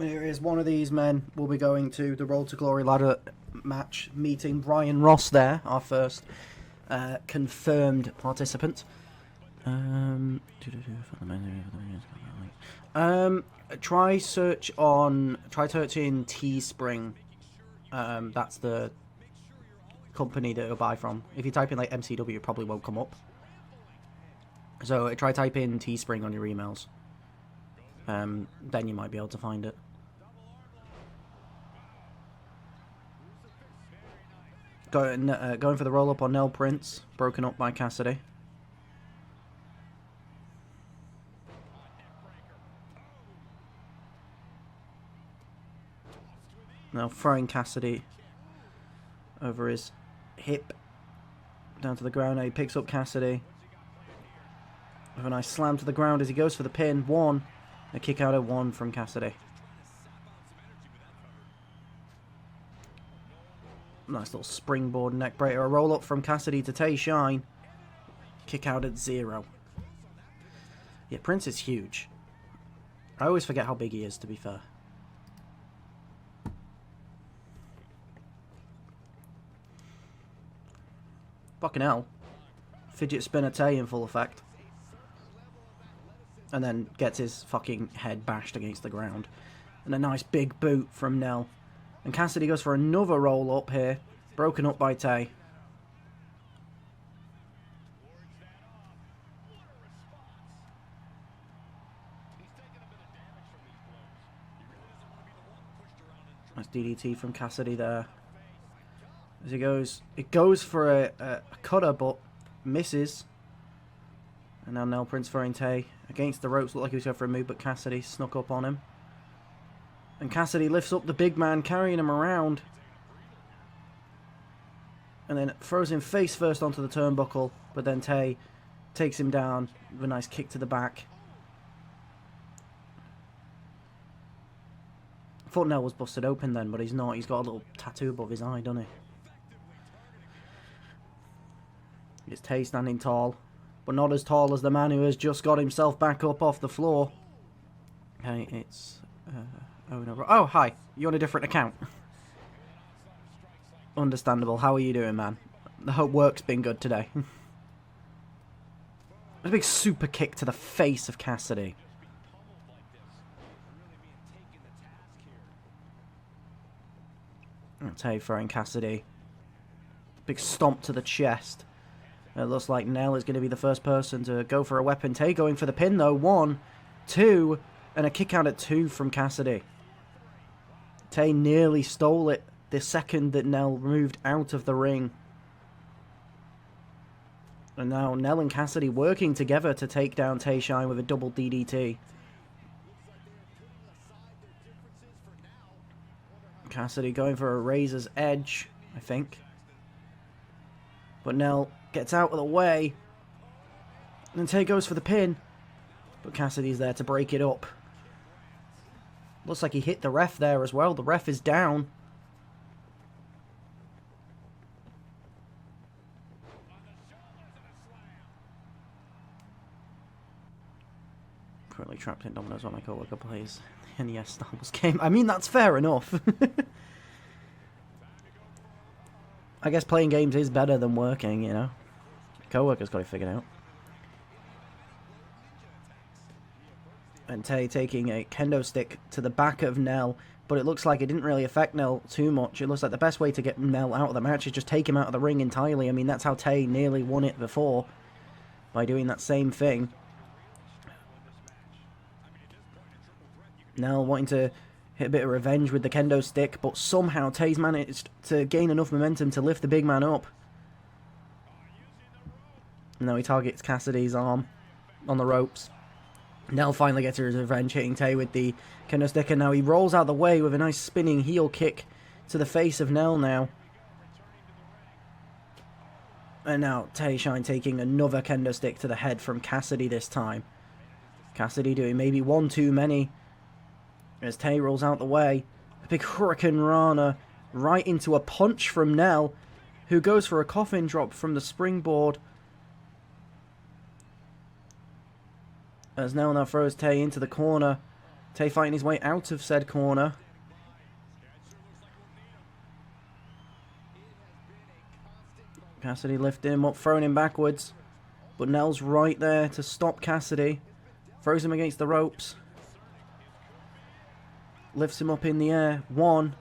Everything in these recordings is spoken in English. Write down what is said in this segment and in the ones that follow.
Here is one of these men. Will be going to the Roll to Glory ladder match, meeting Brian Ross there, our first confirmed participant. Try searching Teespring. That's the company that you'll buy from. If you type in like MCW, it probably won't come up. So try type in Teespring on your emails. Then you might be able to find it. Going for the roll-up on Nell Prince, broken up by Cassidy. Now throwing Cassidy over his hip down to the ground. Now he picks up Cassidy with a nice slam to the ground as he goes for the pin. One. A kick out at one from Cassidy. Nice little springboard neck breaker. A roll up from Cassidy to Tay Shine. Kick out at 0. Yeah, Prince is huge. I always forget how big he is, to be fair. Fucking hell. Fidget spinner Tay in full effect. And then gets his fucking head bashed against the ground. And a nice big boot from Nell. And Cassidy goes for another roll up here. Broken up by Tay. Nice DDT from Cassidy there. As he goes, it goes for a cutter but misses. And now Nell Prince throwing Tay against the ropes. Looked like he was going for a move, but Cassidy snuck up on him. And Cassidy lifts up the big man, carrying him around. And then throws him face first onto the turnbuckle. But then Tay takes him down with a nice kick to the back. I thought Nell was busted open then, but he's not. He's got a little tattoo above his eye, doesn't he? It's Tay standing tall. But not as tall as the man who has just got himself back up off the floor. Okay, it's... Oh, hi. You're on a different account. Understandable. How are you doing, man? The hope work's been good today. A big super kick to the face of Cassidy. That's how throwing Cassidy. Big stomp to the chest. It looks like Nell is going to be the first person to go for a weapon. Tay going for the pin, though. 1, 2, and a kick out at 2 from Cassidy. Tay nearly stole it the second that Nell moved out of the ring. And now Nell and Cassidy working together to take down Tay Shine with a double DDT. Cassidy going for a razor's edge, I think. But Nell gets out of the way. And Tay goes for the pin. But Cassidy's there to break it up. Looks like he hit the ref there as well. The ref is down. Currently trapped in dominoes while my co-worker plays the NES Star Wars game. I mean, that's fair enough. I guess playing games is better than working, you know. Co-worker's got it figured out. And Tay taking a kendo stick to the back of Nell, but it looks like it didn't really affect Nell too much. It looks like the best way to get Nell out of the match is just take him out of the ring entirely. I mean, that's how Tay nearly won it before, by doing that same thing. Nell wanting to hit a bit of revenge with the kendo stick, but somehow Tay's managed to gain enough momentum to lift the big man up. And now he targets Cassidy's arm on the ropes. Nell finally gets his revenge, hitting Tay with the kendo stick, and now he rolls out of the way with a nice spinning heel kick to the face of Nell now. And now Tay Shine taking another kendo stick to the head from Cassidy this time. Cassidy doing maybe one too many. As Tay rolls out the way, a big Hurricane Rana right into a punch from Nell, who goes for a coffin drop from the springboard. As Nell now throws Tay into the corner, Tay fighting his way out of said corner. Cassidy lifting him up, throwing him backwards. But Nell's right there to stop Cassidy. Throws him against the ropes. Lifts him up in the air. 1.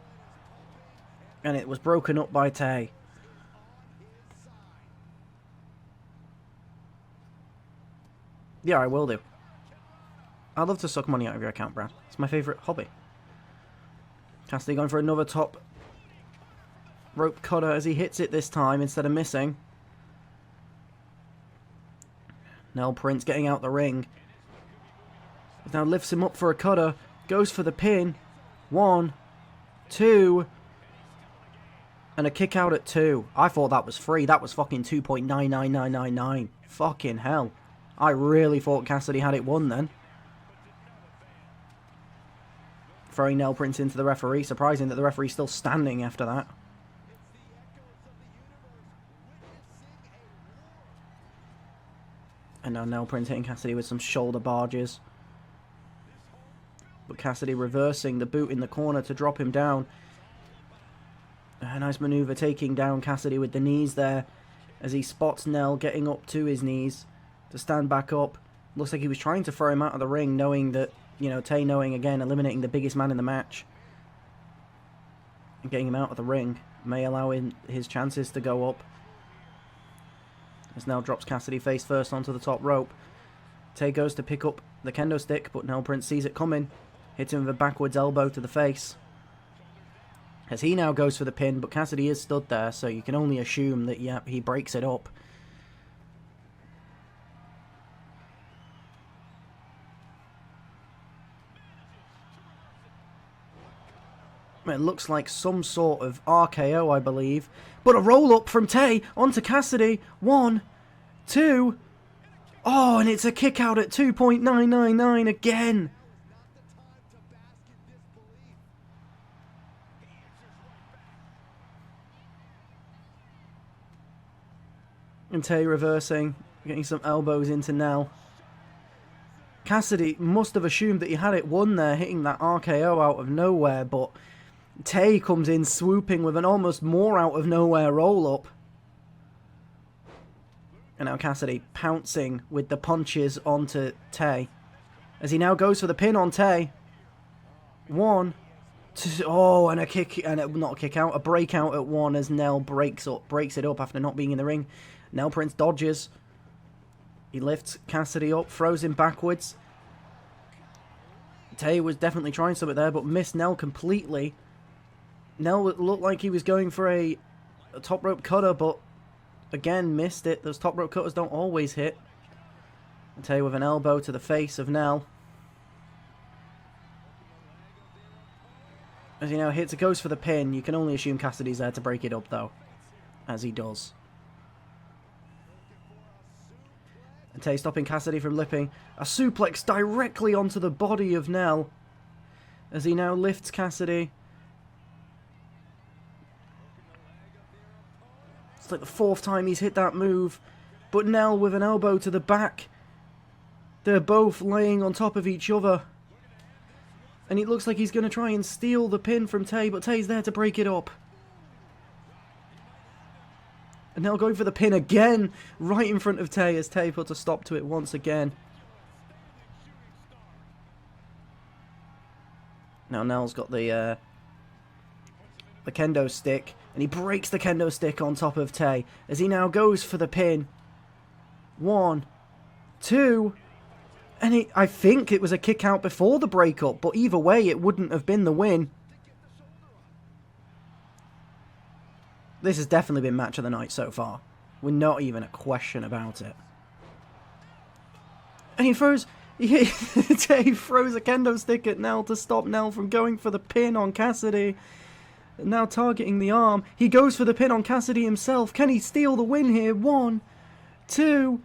And it was broken up by Tay. Yeah, I will do. I'd love to suck money out of your account, Brad. It's my favourite hobby. Cassidy going for another top rope cutter as he hits it this time instead of missing. Nell Prince getting out the ring. Now lifts him up for a cutter. Goes for the pin. 1, 2. And a kick out at 2. I thought that was free. That was fucking 2.99999. Fucking hell. I really thought Cassidy had it won then. Throwing Nell Prince into the referee. Surprising that the referee's still standing after that. And now Nell Prince hitting Cassidy with some shoulder barges. But Cassidy reversing the boot in the corner to drop him down. A nice maneuver taking down Cassidy with the knees there. As he spots Nell getting up to his knees to stand back up. Looks like he was trying to throw him out of the ring, knowing that, you know, Tay knowing again, eliminating the biggest man in the match. And getting him out of the ring may allow his chances to go up. As Nell drops Cassidy face first onto the top rope. Tay goes to pick up the kendo stick, but Nell Prince sees it coming. Hits him with a backwards elbow to the face. As he now goes for the pin, but Cassidy is stood there, so you can only assume that, yeah, he breaks it up. It looks like some sort of RKO, I believe. But a roll-up from Tay onto Cassidy. 1, 2. Oh, and it's a kick out at 2.999 again. And Tay reversing, getting some elbows into Nell. Cassidy must have assumed that he had it won there, hitting that RKO out of nowhere, but Tay comes in swooping with an almost more out of nowhere roll-up. And now Cassidy pouncing with the punches onto Tay. As he now goes for the pin on Tay. 1, 2, oh, and a kick, and not a kick out, a breakout at 1 as Nell breaks it up after not being in the ring. Nell Prince dodges. He lifts Cassidy up, throws him backwards. Tay was definitely trying something there, but missed Nell completely. Nell looked like he was going for a top rope cutter, but again missed it. Those top rope cutters don't always hit. And Tay with an elbow to the face of Nell. As he now hits, it goes for the pin. You can only assume Cassidy's there to break it up, though, as he does. And Tay stopping Cassidy from lipping. A suplex directly onto the body of Nell. As he now lifts Cassidy. It's like the 4th time he's hit that move. But Nell with an elbow to the back. They're both laying on top of each other. And it looks like he's going to try and steal the pin from Tay, but Tay's there to break it up. And Nell going for the pin again, right in front of Tay, as Tay puts a stop to it once again. Now Nell's got the kendo stick, and he breaks the kendo stick on top of Tay, as he now goes for the pin. 1, 2, and I think it was a kick out before the breakup, but either way, it wouldn't have been the win. This has definitely been match of the night so far. We're not even a question about it. And he throws... Tay throws a kendo stick at Nell to stop Nell from going for the pin on Cassidy. Now targeting the arm. He goes for the pin on Cassidy himself. Can he steal the win here? 1, 2...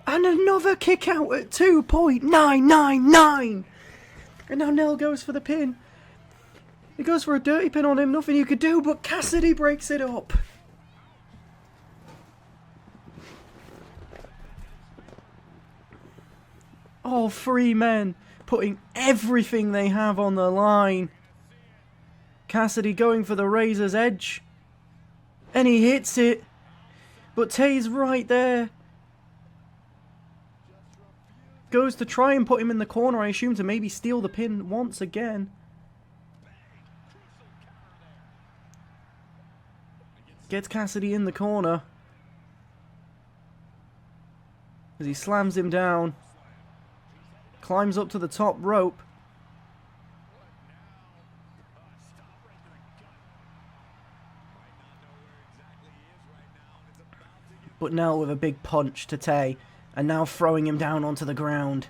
And another kick out at 2.999! And now Nell goes for the pin. He goes for a dirty pin on him, nothing you could do, but Cassidy breaks it up. All 3 men putting everything they have on the line. Cassidy going for the razor's edge. And he hits it. But Tay's right there. Goes to try and put him in the corner, I assume, to maybe steal the pin once again. Gets Cassidy in the corner. As he slams him down. Climbs up to the top rope. But now with a big punch to Tay. And now throwing him down onto the ground.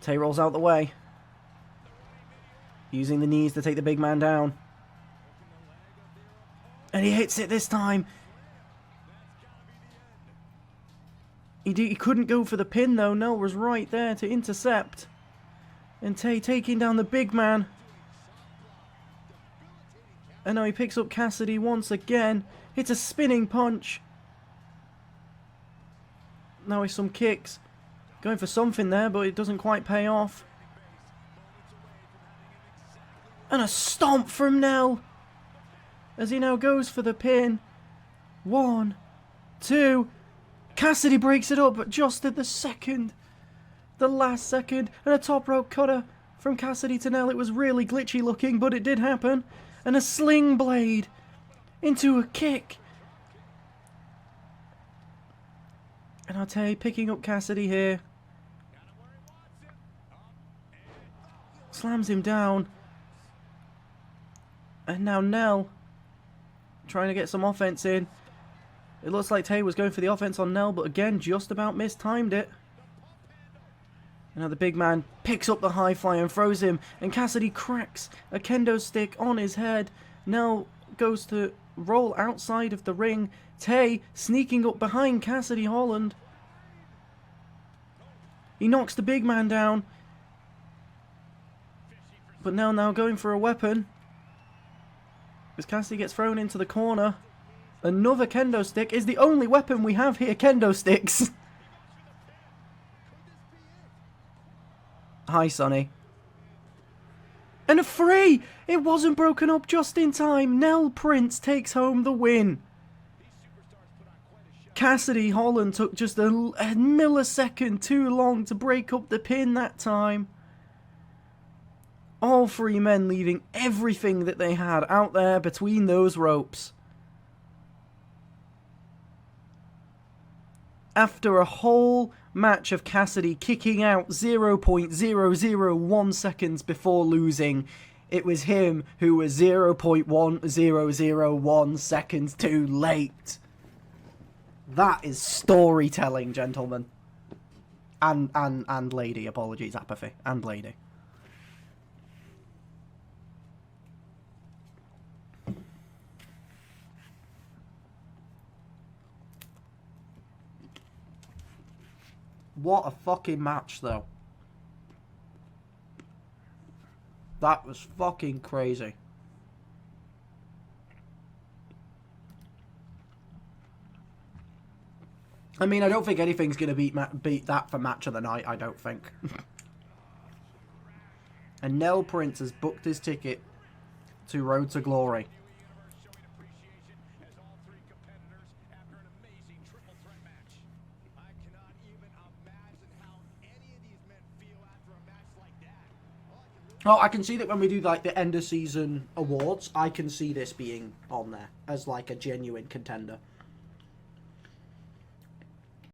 Tay rolls out the way. Using the knees to take the big man down. And he hits it this time. He couldn't go for the pin though. Nell was right there to intercept. And Tay taking down the big man. And now he picks up Cassidy once again. Hits a spinning punch. Now with some kicks. Going for something there, but it doesn't quite pay off. And a stomp from Nell. As he now goes for the pin. 1, 2. Cassidy breaks it up, but just at the second. The last second. And a top rope cutter from Cassidy to Nell. It was really glitchy looking, but it did happen. And a sling blade into a kick. And I'll tell you, picking up Cassidy here. Slams him down. And now Nell trying to get some offense in. It looks like Tay was going for the offense on Nell, but again, just about mistimed it. And now the big man picks up the high fly and throws him. And Cassidy cracks a kendo stick on his head. Nell goes to roll outside of the ring. Tay sneaking up behind Cassidy Holland. He knocks the big man down. But Nell now going for a weapon. As Cassidy gets thrown into the corner. Another kendo stick is the only weapon we have here. Kendo sticks. Hi, Sonny. And a 3! It wasn't broken up just in time. Nell Prince takes home the win. Cassidy Holland took just a millisecond too long to break up the pin that time. All three men leaving everything that they had out there between those ropes. After a whole match of Cassidy kicking out 0.001 seconds before losing, it was him who was 0.1001 seconds too late. That is storytelling, gentlemen. And lady. Apologies, Apathy. And lady. What a fucking match, though. That was fucking crazy. I mean, I don't think anything's going to beat that for match of the night, I don't think. And Nell Prince has booked his ticket to Road to Glory. Oh, I can see that when we do like the end of season awards, I can see this being on there as like a genuine contender.